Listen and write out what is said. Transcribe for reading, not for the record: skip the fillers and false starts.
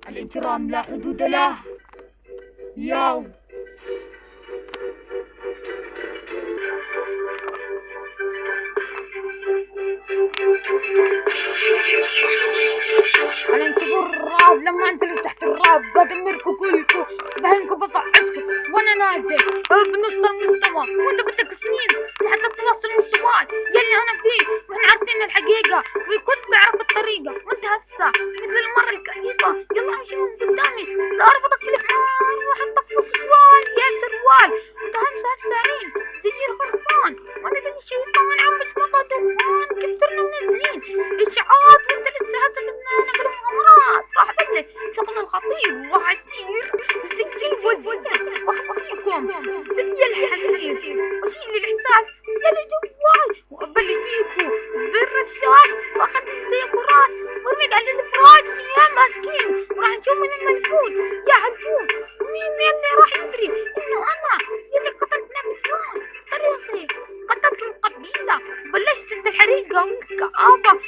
الإجرام لا حدود له. ياو انا انتظر الرعب، لما انزل تحت الرعب بدمركم كلكم، بهنكم بفعصكم وانا نازل بنص المستوى، وانت بدك سنين لحتى توصل مستواي يلي انا فيه. واحنا عارفين الحقيقة والكل بيعرف الطريقة، وانت هسا مثل المرة الكئيبة. يلا امشي من قدامي لا اربطك في الحمار واحطك في السوال يا سروال، وانت همشي هالساعين زي الغرفان، وانا زي الشيطان عم بشمطة طوفان. كيف صرنا منزلين اشعاعات وانت لسه هتلمنا بالمغامرات؟ راح بدلك شغل الخطيب وعسير زي الوزير واخبركم زي الحمير واشيل الاحساس يلي جواي وابلي فيكو بالرشاش واخذ زيكو راس وارميك على الفراش يا مسكين. وراح نشوف من المنفوذ يا هالفوز، مين يلي راح يدري انه انا يلي قتلت نفسي طريقي، قتلت القبيلة وبلشت الحريقة والكآبة